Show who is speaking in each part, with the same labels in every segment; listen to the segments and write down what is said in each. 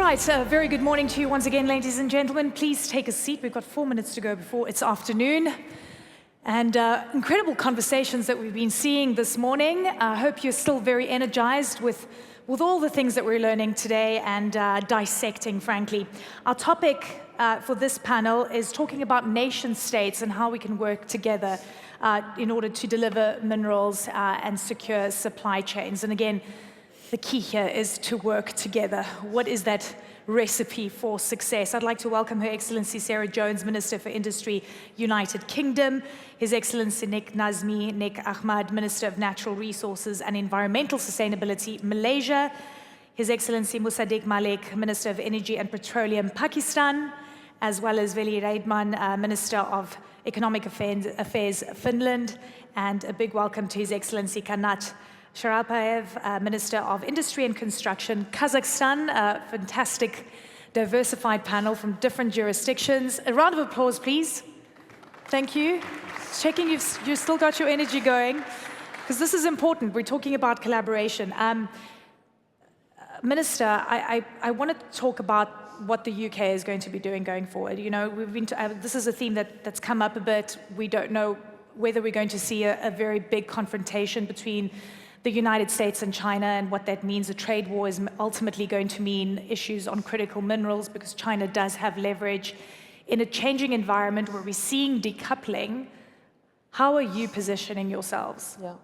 Speaker 1: right, very good morning to you once again, ladies and gentlemen. Please take a seat. We've got 4 minutes to go before it's afternoon. And incredible conversations that we've been seeing this morning. I hope you're still very energized with all the things that we're learning today and dissecting, frankly. Our topic for this panel is talking about nation states and how we can work together in order to deliver minerals and secure supply chains. And again, the key here is to work together. What is that recipe for success? I'd like to welcome Her Excellency Sarah Jones, Minister for Industry, United Kingdom, His Excellency Nik Nazmi Nik Ahmad, Minister of Natural Resources and Environmental Sustainability, Malaysia, His Excellency Musaddiq Malik, Minister of Energy and Petroleum, Pakistan, as well as Veli Raidman, Minister of Economic Affairs, Finland, and a big welcome to His Excellency Kanat Sharalpayev, Minister of Industry and Construction, Kazakhstan. A fantastic, diversified panel from different jurisdictions. A round of applause, please. Thank you. Checking you've still got your energy going, because this is important. We're talking about collaboration. Minister, I want to talk about what the UK is going to be doing going forward. You know, this is a theme that's come up a bit. We don't know whether we're going to see a very big confrontation between the United States and China, and what that means. A trade war is ultimately going to mean issues on critical minerals, because China does have leverage. In a changing environment where we're seeing decoupling, how are you positioning yourselves?
Speaker 2: Yeah.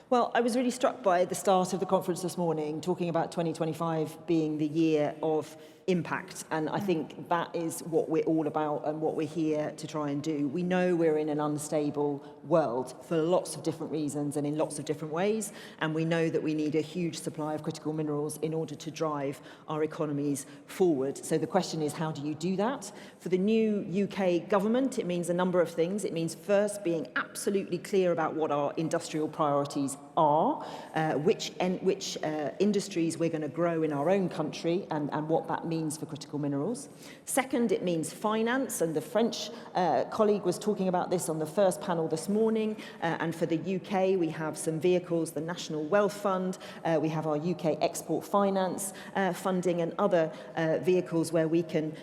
Speaker 2: Well, I was really struck by the start of the conference this morning, talking about 2025 being the year of impact. And I think that is what we're all about and what we're here to try and do. We know we're in an unstable world for lots of different reasons and in lots of different ways. And we know that we need a huge supply of critical minerals in order to drive our economies forward. So the question is, how do you do that? For the new UK government, it means a number of things. It means first being absolutely clear about what our industrial priorities are, which industries we're going to grow in our own country, and what that means for critical minerals. Second, it means finance, and the French colleague was talking about this on the first panel this morning. And for the UK, we have some vehicles, the National Wealth Fund, we have our UK Export Finance funding, and other vehicles where we can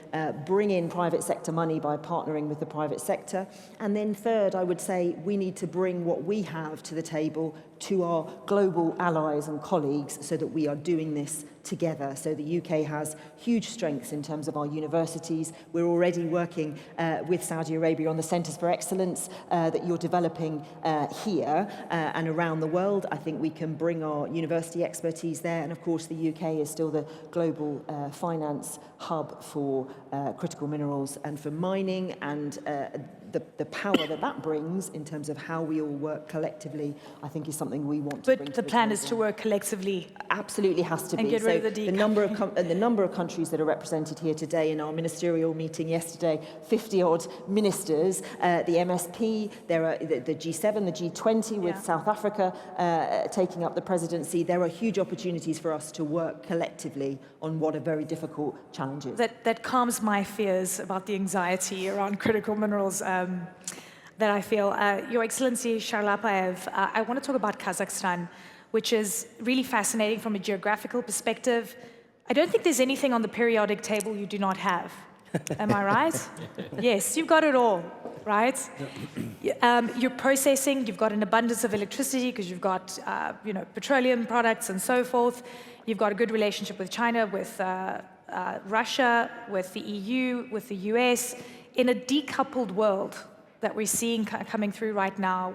Speaker 2: bring in private sector money by partnering with the private sector. And then third, I would say we need to bring what we have to the table to our global allies and colleagues, so that we are doing this together. So the UK has huge strengths in terms of our universities. We're already working with Saudi Arabia on the Centres for Excellence that you're developing here and around the world. I think we can bring our university expertise there. And of course, the UK is still the global finance hub for critical minerals and for mining, and the power that brings in terms of how we all work collectively, I think, is something we want to bring to the
Speaker 1: plan
Speaker 2: table.
Speaker 1: is to work collectively.
Speaker 2: Absolutely has to be.
Speaker 1: And get rid of the
Speaker 2: number of countries that are represented here today in our ministerial meeting yesterday, 50-odd ministers, the MSP, there are the G7, the G20 with South Africa taking up the presidency. There are huge opportunities for us to work collectively on what are very difficult challenges.
Speaker 1: That calms my fears about the anxiety around critical minerals that I feel. Your Excellency Sharalpayev, I want to talk about Kazakhstan, which is really fascinating from a geographical perspective. I don't think there's anything on the periodic table you do not have. Am I right? Yes, you've got it all, right? You're processing, you've got an abundance of electricity because you've got petroleum products and so forth. You've got a good relationship with China, with Russia, with the EU, with the US. In a decoupled world that we're seeing coming through right now,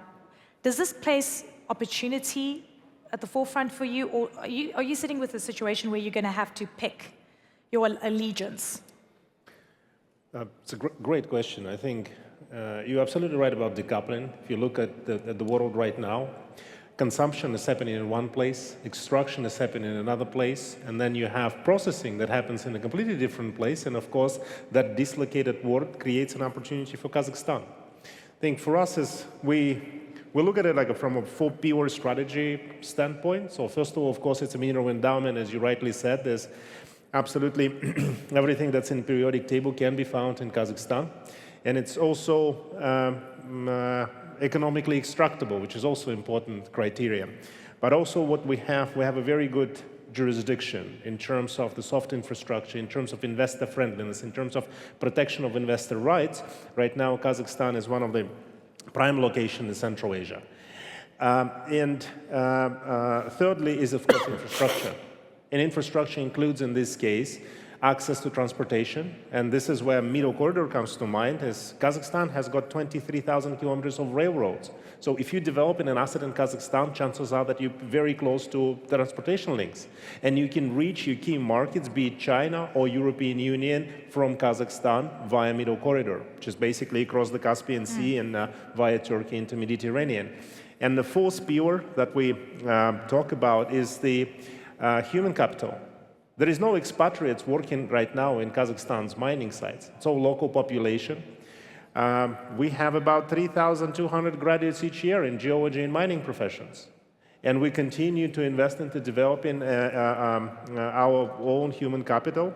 Speaker 1: does this place opportunity at the forefront for you, or are you sitting with a situation where you're going to have to pick your allegiance?
Speaker 3: It's a great question. I think you're absolutely right about decoupling. If you look at the world right now, consumption is happening in one place, extraction is happening in another place, and then you have processing that happens in a completely different place. And of course, that dislocated world creates an opportunity for Kazakhstan. I think for us, is we look at it from a 4P strategy standpoint. So first of all, of course, it's a mineral endowment, as you rightly said. There's absolutely everything that's in the periodic table can be found in Kazakhstan. And it's also economically extractable, which is also important criteria. But also what we have a very good jurisdiction in terms of the soft infrastructure, in terms of investor friendliness, in terms of protection of investor rights, right now Kazakhstan is one of the prime locations in Central Asia. Thirdly is, of course, infrastructure. And infrastructure includes, in this case, access to transportation. And this is where Middle Corridor comes to mind, as Kazakhstan has got 23,000 kilometers of railroads. So if you develop an asset in Kazakhstan, chances are that you're very close to transportation links. And you can reach your key markets, be it China or European Union, from Kazakhstan via Middle Corridor, which is basically across the Caspian Sea and via Turkey into Mediterranean. And the fourth pillar that we talk about is the human capital. There is no expatriates working right now in Kazakhstan's mining sites. It's all local population. We have about 3,200 graduates each year in geology and mining professions. And we continue to invest into developing our own human capital.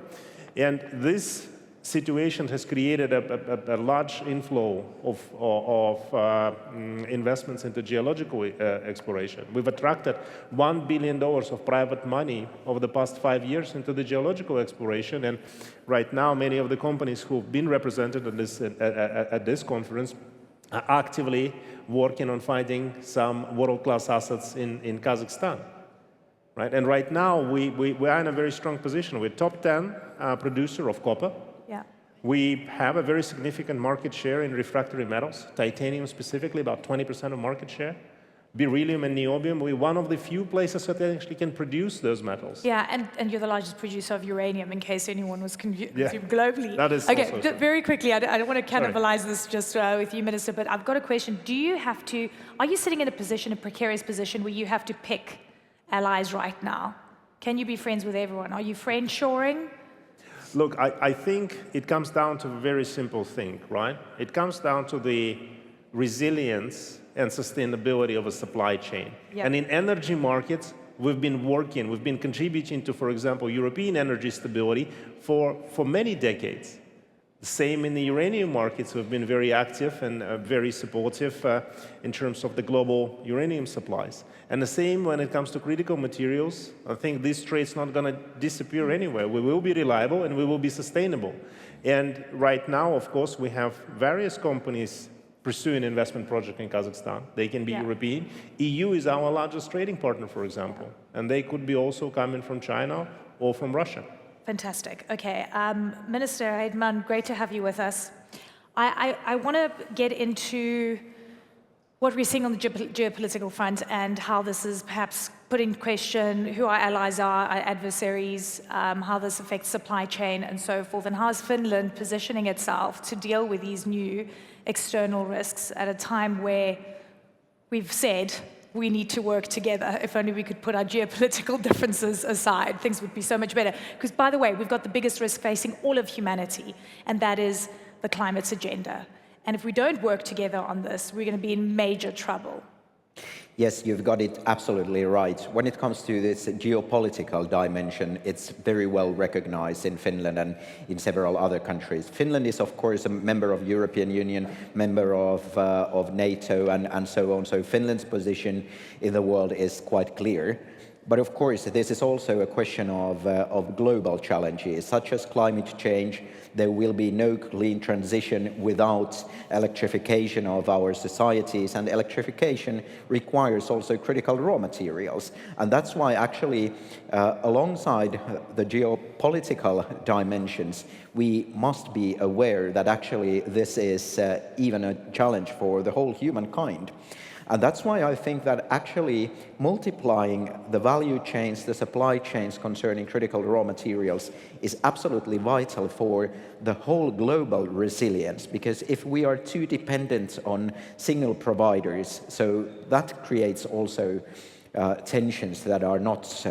Speaker 3: And this situation has created a large inflow of investments into geological exploration. We've attracted $1 billion of private money over the past 5 years into the geological exploration, and right now many of the companies who've been represented at this conference are actively working on finding some world-class assets in Kazakhstan. Right? And right now we are in a very strong position. We're top 10 producer of copper.
Speaker 1: Yeah.
Speaker 3: We have a very significant market share in refractory metals, titanium specifically, about 20% of market share. Beryllium and niobium, we're one of the few places that actually can produce those metals.
Speaker 1: Yeah, and you're the largest producer of uranium, in case anyone was confused globally.
Speaker 3: That is
Speaker 1: okay,
Speaker 3: also
Speaker 1: very quickly, I don't want to cannibalize this just with you, Minister, but I've got a question. Are you sitting in a precarious position where you have to pick allies right now? Can you be friends with everyone? Are you friend-shoring?
Speaker 3: Look, I think it comes down to a very simple thing, right? It comes down to the resilience and sustainability of a supply chain.
Speaker 1: Yep.
Speaker 3: And in energy markets, we've been contributing to, for example, European energy stability for many decades. The same in the uranium markets, we've been very active and very supportive in terms of the global uranium supplies. And the same when it comes to critical materials. I think this trade's not going to disappear anywhere. We will be reliable and we will be sustainable. And right now, of course, we have various companies pursuing investment projects in Kazakhstan. They can be European. EU is our largest trading partner, for example. And they could be also coming from China or from Russia.
Speaker 1: Fantastic. Okay, Minister Heydman, great to have you with us. I want to get into what we're seeing on the geopolitical front and how this is perhaps put in question who our allies are, our adversaries, how this affects supply chain and so forth, and how is Finland positioning itself to deal with these new external risks at a time where we've said we need to work together. If only we could put our geopolitical differences aside, things would be so much better. Because, by the way, we've got the biggest risk facing all of humanity, and that is the climate's agenda. And if we don't work together on this, we're going to be in major trouble.
Speaker 4: Yes, you've got it absolutely right. When it comes to this geopolitical dimension, it's very well recognized in Finland and in several other countries. Finland is, of course, a member of European Union, member of NATO, and so on. So Finland's position in the world is quite clear. But of course, this is also a question of global challenges, such as climate change. There will be no clean transition without electrification of our societies, and electrification requires also critical raw materials. And that's why actually, alongside the geopolitical dimensions, we must be aware that actually this is even a challenge for the whole humankind. And that's why I think that actually multiplying the value chains, the supply chains concerning critical raw materials is absolutely vital for the whole global resilience. Because if we are too dependent on single providers, so that creates also tensions that are not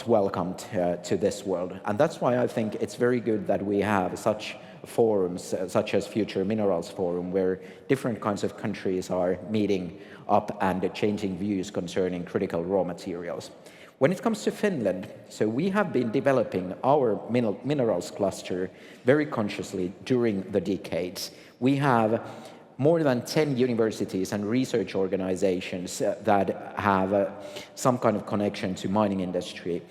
Speaker 4: welcomed to this world. And that's why I think it's very good that we have such forums such as Future Minerals Forum, where different kinds of countries are meeting up and changing views concerning critical raw materials. When it comes to Finland, so we have been developing our minerals cluster very consciously during the decades. We have more than 10 universities and research organizations that have some kind of connection to mining industry.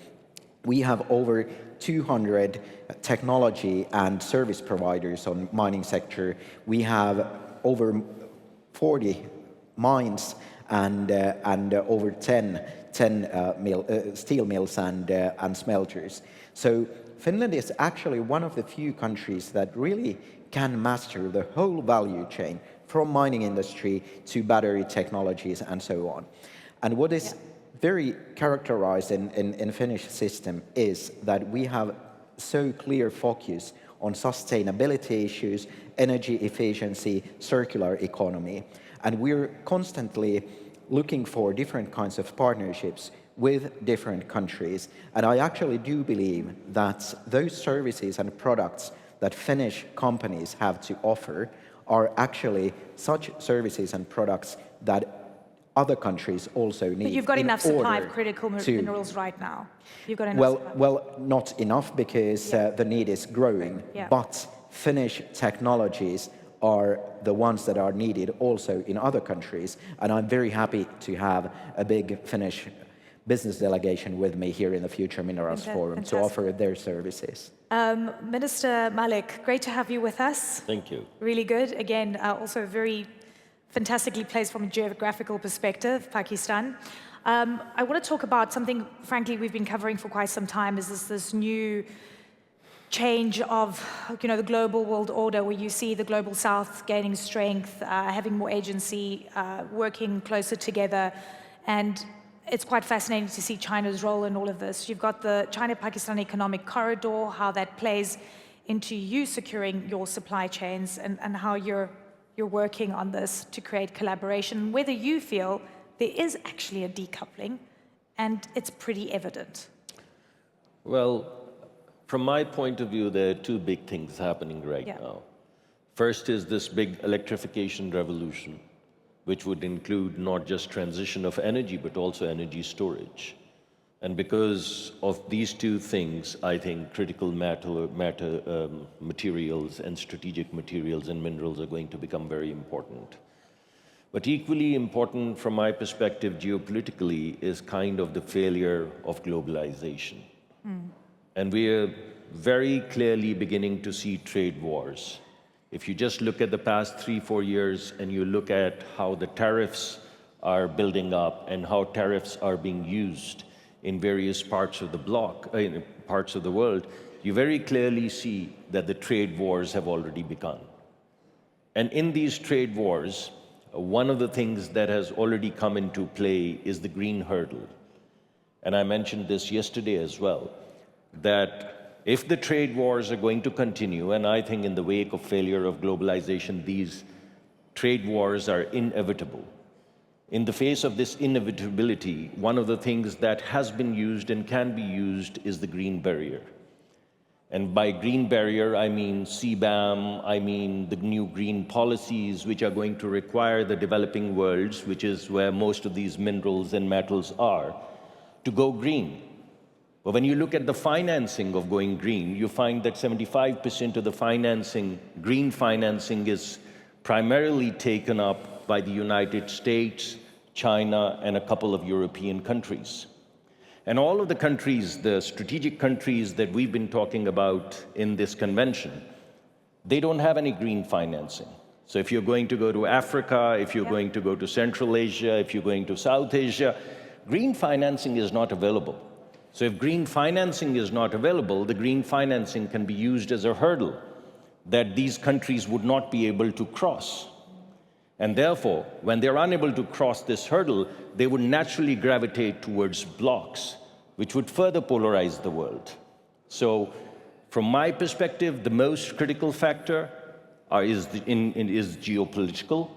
Speaker 4: We have over 200 technology and service providers on mining sector. We have over 40 mines and over 10 steel mills and smelters. So Finland is actually one of the few countries that really can master the whole value chain from mining industry to battery technologies and so on. And what is very characterized in Finnish system is that we have so clear focus on sustainability issues, energy efficiency, circular economy. And we're constantly looking for different kinds of partnerships with different countries. And I actually do believe that those services and products that Finnish companies have to offer are actually such services and products that other countries also need.
Speaker 1: But you've got enough supply of critical minerals right now. You've got enough supply.
Speaker 4: Well, not enough because the need is growing.
Speaker 1: Yeah.
Speaker 4: But Finnish technologies are the ones that are needed also in other countries. And I'm very happy to have a big Finnish business delegation with me here in the Future Minerals Forum to offer their services.
Speaker 1: Minister Malik, great to have you with us.
Speaker 5: Thank you.
Speaker 1: Really good. Again, also very fantastically placed from a geographical perspective, Pakistan. I want to talk about something, frankly, we've been covering for quite some time, is this new change of, the global world order, where you see the global south gaining strength, having more agency, working closer together. And it's quite fascinating to see China's role in all of this. You've got the China-Pakistan Economic Corridor, how that plays into you securing your supply chains and how you're working on this to create collaboration, whether you feel there is actually a decoupling, and it's pretty evident.
Speaker 5: Well, from my point of view, there are two big things happening right now. First is this big electrification revolution, which would include not just transition of energy, but also energy storage. And because of these two things, I think critical materials and strategic materials and minerals are going to become very important. But equally important from my perspective geopolitically is kind of the failure of globalization. And we are very clearly beginning to see trade wars. If you just look at the past 3-4 years and you look at how the tariffs are building up and how tariffs are being used in various parts of the bloc, parts of the world, you very clearly see that the trade wars have already begun. And in these trade wars, one of the things that has already come into play is the green hurdle. And I mentioned this yesterday as well, that if the trade wars are going to continue, and I think in the wake of failure of globalization, these trade wars are inevitable. In the face of this inevitability, one of the things that has been used and can be used is the green barrier. And by green barrier, I mean CBAM, I mean the new green policies which are going to require the developing worlds, which is where most of these minerals and metals are, to go green. But when you look at the financing of going green, you find that 75% of the financing, green financing, is primarily taken up by the United States, China, and a couple of European countries. And all of the countries, the strategic countries that we've been talking about in this convention, they don't have any green financing. So if you're going to go to Africa, if you're going to go to Central Asia, if you're going to South Asia, green financing is not available. So if green financing is not available, the green financing can be used as a hurdle that these countries would not be able to cross. And therefore, when they're unable to cross this hurdle, they would naturally gravitate towards blocks, which would further polarize the world. So from my perspective, the most critical factor is geopolitical.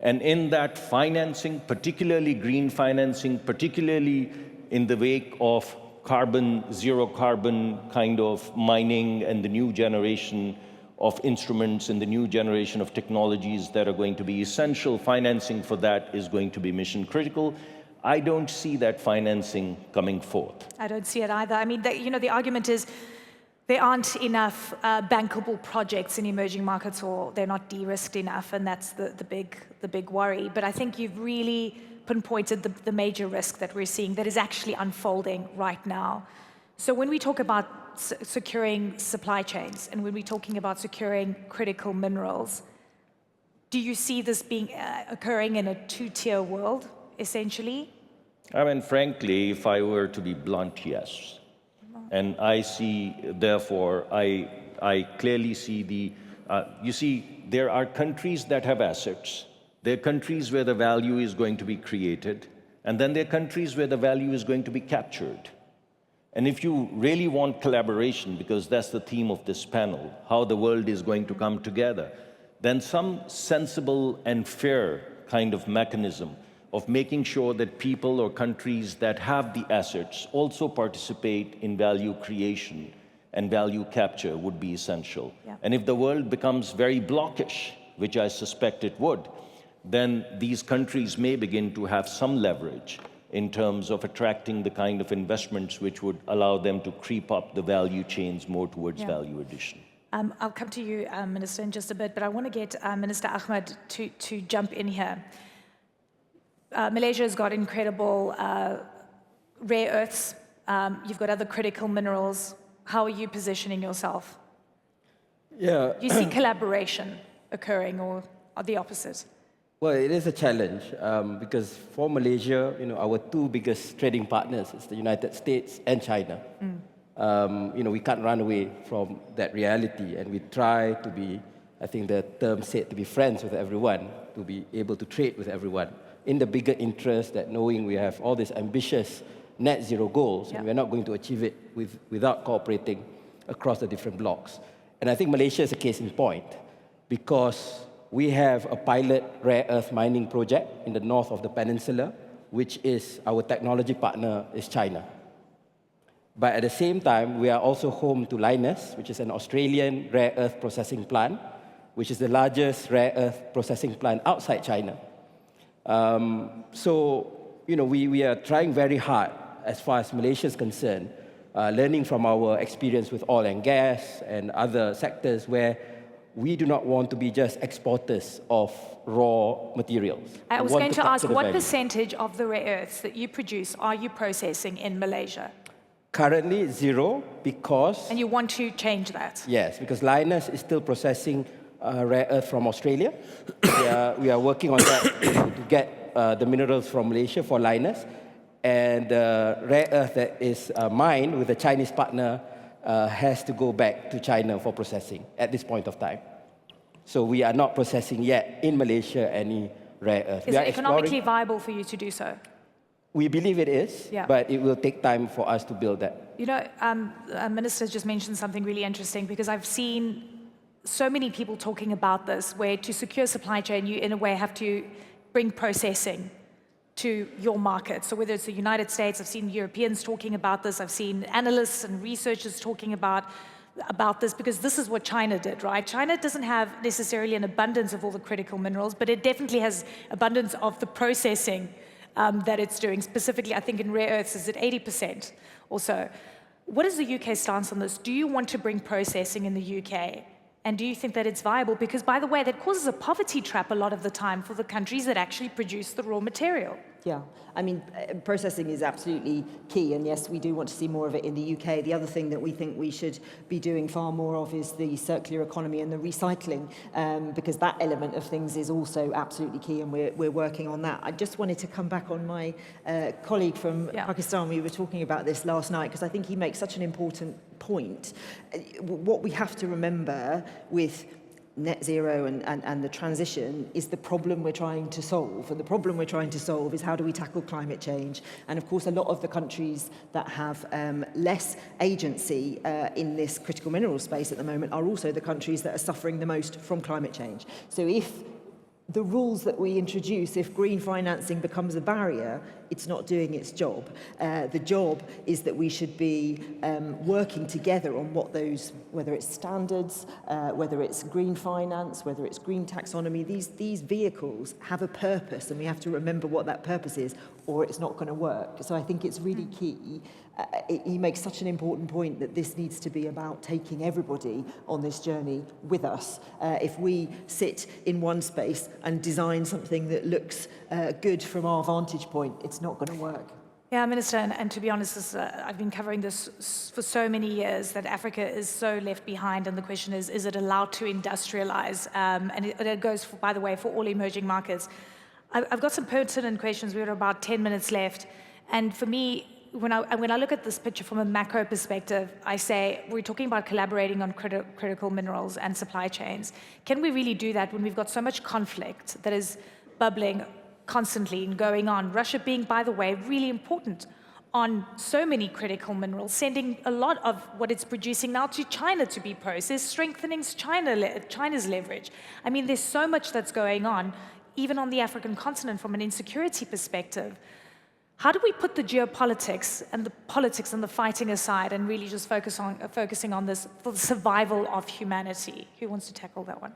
Speaker 5: And in that financing, particularly green financing, particularly in the wake of zero carbon kind of mining and the new generation of instruments and the new generation of technologies that are going to be essential, financing for that is going to be mission critical. I don't see that financing coming forth.
Speaker 1: I don't see it either. I mean, the argument is there aren't enough bankable projects in emerging markets, or they're not de-risked enough, and that's the big worry. But I think you've really pinpointed the major risk that we're seeing that is actually unfolding right now. So when we talk about securing supply chains, and when we're talking about securing critical minerals, do you see this being occurring in a two-tier world, essentially?
Speaker 5: I mean, frankly, if I were to be blunt, yes. And I see, therefore, I clearly see you see, there are countries that have assets. There are countries where the value is going to be created. And then there are countries where the value is going to be captured. And if you really want collaboration, because that's the theme of this panel, how the world is going to come together, then some sensible and fair kind of mechanism of making sure that people or countries that have the assets also participate in value creation and value capture would be essential.
Speaker 1: Yeah.
Speaker 5: And if the world becomes very blockish, which I suspect it would, then these countries may begin to have some leverage in terms of attracting the kind of investments which would allow them to creep up the value chains more towards value addition.
Speaker 1: I'll come to you, Minister, in just a bit, but I want to get Minister Ahmed to jump in here. Malaysia has got incredible rare earths. You've got other critical minerals. How are you positioning yourself?
Speaker 6: Yeah.
Speaker 1: Do you see collaboration occurring, or the opposite?
Speaker 6: Well, it is a challenge because for Malaysia, our two biggest trading partners is the United States and China. We can't run away from that reality, and we try to be, I think the term said, to be friends with everyone, to be able to trade with everyone, in the bigger interest that knowing we have all these ambitious net zero goals, and we're not going to achieve it without cooperating across the different blocks. And I think Malaysia is a case in point, because we have a pilot rare earth mining project in the north of the peninsula, which is our technology partner is China. But at the same time, we are also home to Lynas, which is an Australian rare earth processing plant, which is the largest rare earth processing plant outside China. We are trying very hard as far as Malaysia is concerned, learning from our experience with oil and gas and other sectors where we do not want to be just exporters of raw materials.
Speaker 1: I was going to ask, what percentage of the rare earths that you produce are you processing in Malaysia?
Speaker 6: Currently, zero, because...
Speaker 1: And you want to change that?
Speaker 6: Yes, because Lynas is still processing rare earth from Australia. We are working on that to get the minerals from Malaysia for Lynas. And rare earth that is mined with a Chinese partner has to go back to China for processing at this point of time. So we are not processing yet in Malaysia any rare earth.
Speaker 1: Is it economically viable for you to do so?
Speaker 6: We believe it is, but it will take time for us to build that.
Speaker 1: Minister just mentioned something really interesting, because I've seen so many people talking about this, where to secure supply chain, you in a way have to bring processing to your market. So whether it's the United States, I've seen Europeans talking about this, I've seen analysts and researchers talking about this, because this is what China did, right? China doesn't have necessarily an abundance of all the critical minerals, but it definitely has abundance of the processing that it's doing. Specifically, I think in rare earths, is it 80% or so? What is the UK stance on this? Do you want to bring processing in the UK? And do you think that it's viable? Because, by the way, that causes a poverty trap a lot of the time for the countries that actually produce the raw material.
Speaker 2: Yeah, I mean, processing is absolutely key, and yes, we do want to see more of it in the UK. The other thing that we think we should be doing far more of is the circular economy and the recycling, because that element of things is also absolutely key, and we're working on that. I just wanted to come back on my colleague from Pakistan. We were talking about this last night, because I think he makes such an important point. What we have to remember with net zero and the transition is the problem we're trying to solve. And the problem we're trying to solve is, how do we tackle climate change? And of course, a lot of the countries that have less agency in this critical mineral space at the moment are also the countries that are suffering the most from climate change. So if the rules that we introduce, if green financing becomes a barrier, it's not doing its job. The job is that we should be working together on what those, whether it's standards, whether it's green finance, whether it's green taxonomy, these vehicles have a purpose, and we have to remember what that purpose is, or it's not going to work. So I think it's really key he makes such an important point that this needs to be about taking everybody on this journey with us. If we sit in one space and design something that looks good from our vantage point, it's not going to work.
Speaker 1: Yeah, Minister, and to be honest, I've been covering this for so many years that Africa is so left behind, and the question is it allowed to industrialize? And it goes, by the way, for all emerging markets. I've got some pertinent questions. We've got about 10 minutes left. And for me, when I look at this picture from a macro perspective, I say we're talking about collaborating on critical minerals and supply chains. Can we really do that when we've got so much conflict that is bubbling constantly and going on? Russia being, by the way, really important on so many critical minerals, sending a lot of what it's producing now to China to be processed, strengthening China's leverage. I mean, there's so much that's going on, even on the African continent from an insecurity perspective. How do we put the geopolitics and the politics and the fighting aside and really just focusing on this for the survival of humanity? Who wants to tackle that one?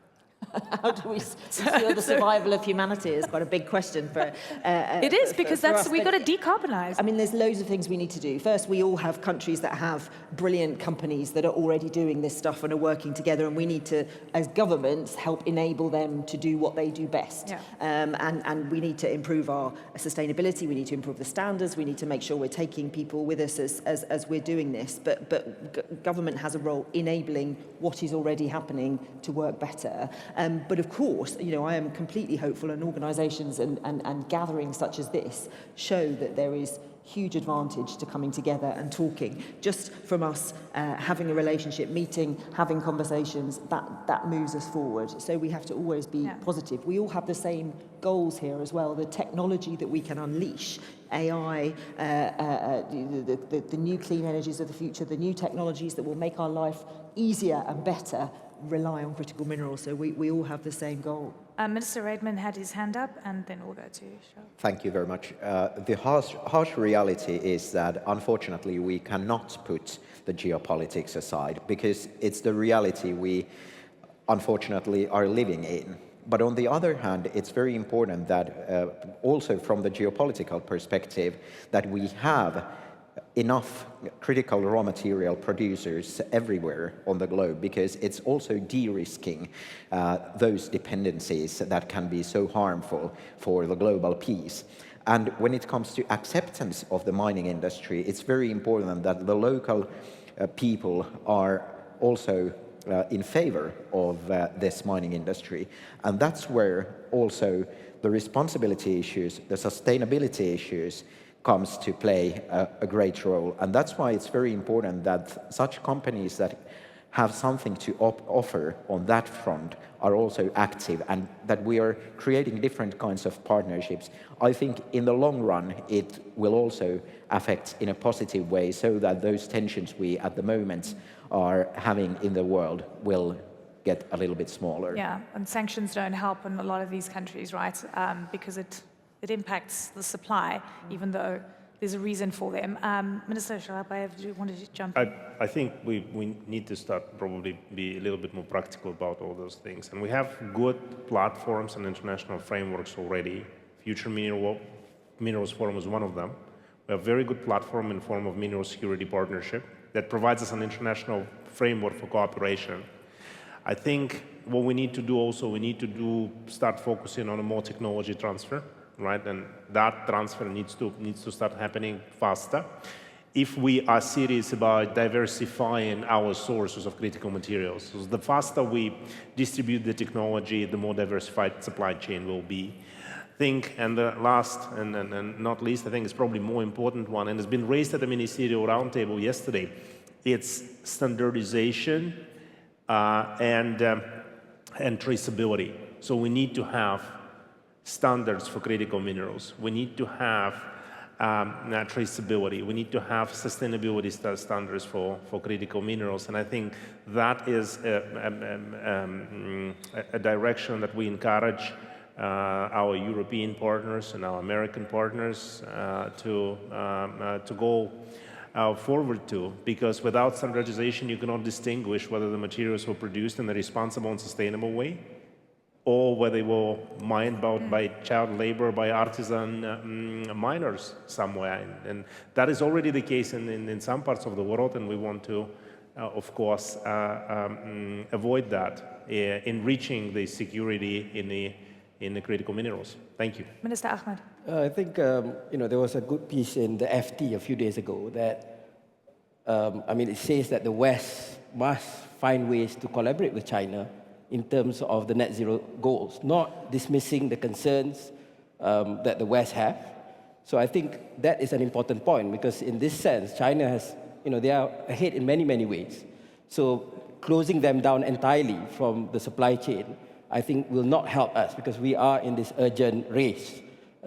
Speaker 2: How do we secure the survival of humanity is quite a big question for
Speaker 1: it is, because we've got to decarbonize.
Speaker 2: I mean, there's loads of things we need to do. First, we all have countries that have brilliant companies that are already doing this stuff and are working together, and we need to, as governments, help enable them to do what they do best.
Speaker 1: Yeah.
Speaker 2: And we need to improve our sustainability, we need to improve the standards, we need to make sure we're taking people with us as we're doing this. But government has a role enabling what is already happening to work better. But of course, you know, I am completely hopeful, and organisations and gatherings such as this show that there is huge advantage to coming together and talking. Just from us having a relationship, meeting, having conversations, that moves us forward. So we have to always be positive. We all have the same goals here as well. The technology that we can unleash, AI, the new clean energies of the future, the new technologies that will make our life easier and better, rely on critical minerals. So we all have the same goal.
Speaker 1: Minister Redman had his hand up, and then we'll go to Cheryl.
Speaker 4: Thank you very much. The harsh reality is that, unfortunately, we cannot put the geopolitics aside, because it's the reality we, unfortunately, are living in. But on the other hand, it's very important that, also from the geopolitical perspective, that we have enough critical raw material producers everywhere on the globe, because it's also de-risking those dependencies that can be so harmful for the global peace. And when it comes to acceptance of the mining industry, it's very important that the local people are also in favor of this mining industry. And that's where also the responsibility issues, the sustainability issues, comes to play a great role. And that's why it's very important that such companies that have something to offer on that front are also active, and that we are creating different kinds of partnerships. I think in the long run it will also affect in a positive way, so that those tensions we at the moment are having in the world will get a little bit smaller.
Speaker 1: Yeah, and sanctions don't help in a lot of these countries, right? Because it impacts the supply, even though there's a reason for them. Minister Shalabayev, do you want to jump in?
Speaker 3: I think we need to start probably be a little bit more practical about all those things. And we have good platforms and international frameworks already. Future Minerals Forum is one of them. We have a very good platform in form of Mineral Security Partnership that provides us an international framework for cooperation. I think what we need to do also, we need to start focusing on a more technology transfer. Right, and that transfer needs to start happening faster. If we are serious about diversifying our sources of critical materials, so the faster we distribute the technology, the more diversified supply chain will be. I think, and the last and not least, I think it's probably more important one, and it's been raised at the ministerial roundtable yesterday. It's standardization and traceability. So we need to have standards for critical minerals. We need to have traceability. We need to have sustainability standards for critical minerals. And I think that is a direction that we encourage our European partners and our American partners to go forward to, because without standardization you cannot distinguish whether the materials were produced in a responsible and sustainable way, or where they were mined by child labor, by artisan miners somewhere. And that is already the case in some parts of the world, and we want to, of course, avoid that, enriching the security in the critical minerals. Thank you.
Speaker 1: Minister Ahmed.
Speaker 6: I think there was a good piece in the FT a few days ago that, it says that the West must find ways to collaborate with China in terms of the net zero goals, not dismissing the concerns that the West have. So I think that is an important point, because in this sense, China has, they are ahead in many, many ways. So closing them down entirely from the supply chain, I think will not help us, because we are in this urgent race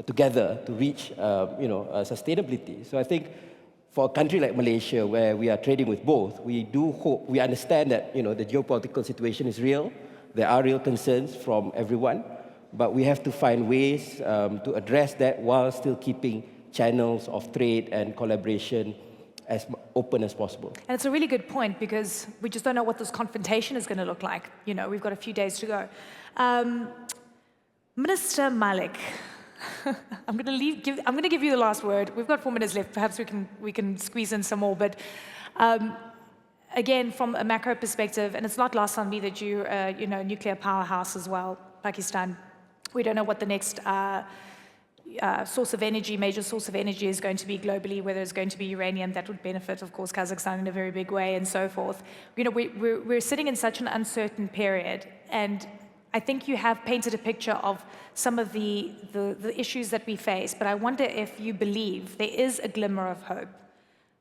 Speaker 6: together to reach, sustainability. So I think for a country like Malaysia, where we are trading with both, we do hope, we understand that, the geopolitical situation is real. There are real concerns from everyone, but we have to find ways to address that while still keeping channels of trade and collaboration as open as possible.
Speaker 1: And it's a really good point, because we just don't know what this confrontation is going to look like. We've got a few days to go. Minister Malik, I'm going to give you the last word. We've got 4 minutes left. Perhaps we can squeeze in some more. But again, from a macro perspective, and it's not lost on me that you're a nuclear powerhouse as well, Pakistan. We don't know what the next major source of energy is going to be globally, whether it's going to be uranium. That would benefit, of course, Kazakhstan in a very big way, and so forth. We're sitting in such an uncertain period, and I think you have painted a picture of some of the issues that we face, but I wonder if you believe there is a glimmer of hope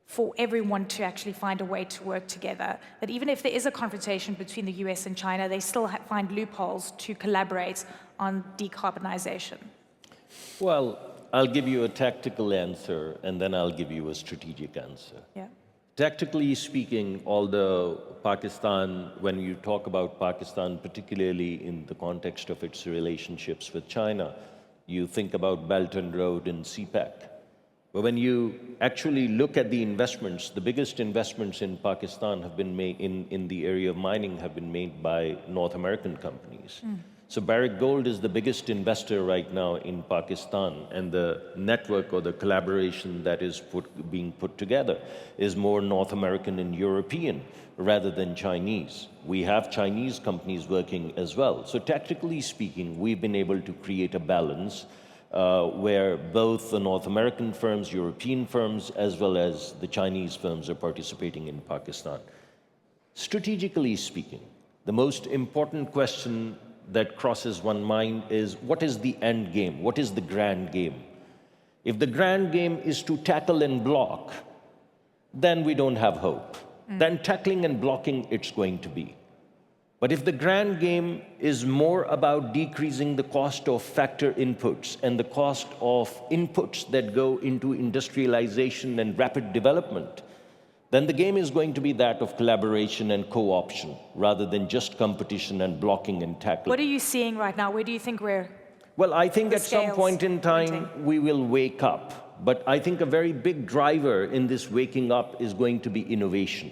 Speaker 1: for everyone to actually find a way to work together, that even if there is a confrontation between the US and China, they still find loopholes to collaborate on decarbonization.
Speaker 5: Well, I'll give you a tactical answer, and then I'll give you a strategic answer.
Speaker 1: Yeah.
Speaker 5: Tactically speaking, although Pakistan, when you talk about Pakistan, particularly in the context of its relationships with China, you think about Belt and Road and CPEC. But when you actually look at the investments, the biggest investments in Pakistan have been made in the area of mining have been made by North American companies. So Barrick Gold is the biggest investor right now in Pakistan, and the network or the collaboration that is being put together is more North American and European rather than Chinese. We have Chinese companies working as well. So tactically speaking, we've been able to create a balance where both the North American firms, European firms, as well as the Chinese firms are participating in Pakistan. Strategically speaking, the most important question that crosses one mind is, what is the end game? What is the grand game? If the grand game is to tackle and block, then we don't have hope. Then tackling and blocking, it's going to be. But if the grand game is more about decreasing the cost of factor inputs and the cost of inputs that go into industrialization and rapid development, then the game is going to be that of collaboration and co-option rather than just competition and blocking and tackling.
Speaker 1: What are you seeing right now? Where do you think we're?
Speaker 5: Well, I think at some point in time we will wake up. But I think a very big driver in this waking up is going to be innovation.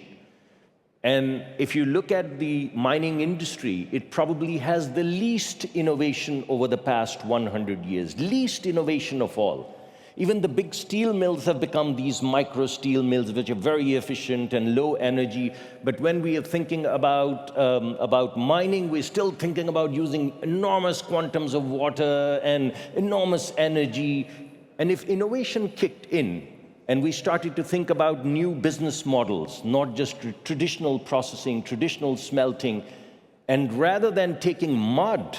Speaker 5: And if you look at the mining industry, it probably has the least innovation over the past 100 years, least innovation of all. Even the big steel mills have become these micro steel mills, which are very efficient and low energy. But when we are thinking about mining, we're still thinking about using enormous quantums of water and enormous energy. And if innovation kicked in, and we started to think about new business models, not just traditional processing, traditional smelting, and rather than taking mud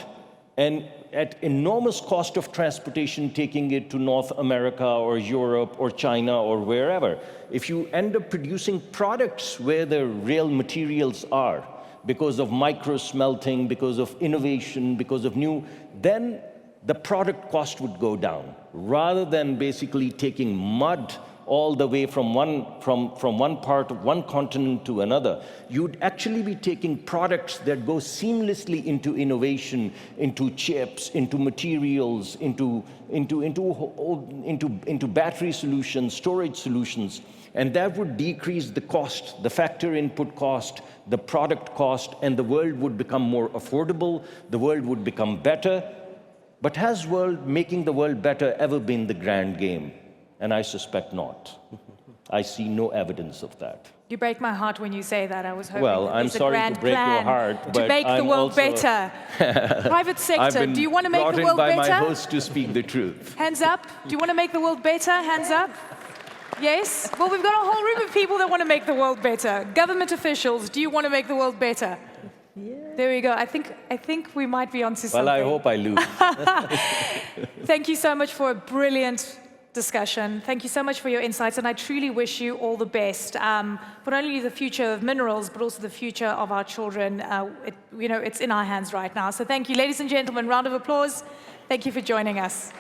Speaker 5: and at enormous cost of transportation, taking it to North America or Europe or China or wherever, if you end up producing products where the real materials are, because of micro smelting, because of innovation, because of new, then the product cost would go down, rather than basically taking mud all the way from one part of one continent to another. You'd actually be taking products that go seamlessly into innovation, into chips, into materials, into battery solutions, storage solutions, And that would decrease the cost, the factor input cost, the product cost, and the world would become more affordable, the world would become better. But has making the world better ever been the grand game? And I suspect not. I see no evidence of that.
Speaker 1: You break my heart when you say that. I was hoping
Speaker 5: Well,
Speaker 1: that
Speaker 5: I'm
Speaker 1: there's a
Speaker 5: sorry
Speaker 1: grand
Speaker 5: to break your
Speaker 1: plan
Speaker 5: heart,
Speaker 1: to
Speaker 5: but
Speaker 1: make the
Speaker 5: I'm
Speaker 1: world
Speaker 5: also
Speaker 1: better. Private
Speaker 5: I've
Speaker 1: sector,
Speaker 5: been
Speaker 1: do you want to make
Speaker 5: brought
Speaker 1: the
Speaker 5: in
Speaker 1: world
Speaker 5: by my
Speaker 1: better?
Speaker 5: host to speak the truth.
Speaker 1: Hands up. Do you want to make the world better? Hands up. Yes? Well, we've got a whole room of people that want to make the world better. Government officials, do you want to make the world better? Yeah. There we go. I think we might be onto something.
Speaker 5: Well, I hope I lose.
Speaker 1: Thank you so much for a brilliant discussion. Thank you so much for your insights, and I truly wish you all the best. Not only the future of minerals, but also the future of our children. It's in our hands right now. So thank you, ladies and gentlemen. Round of applause. Thank you for joining us.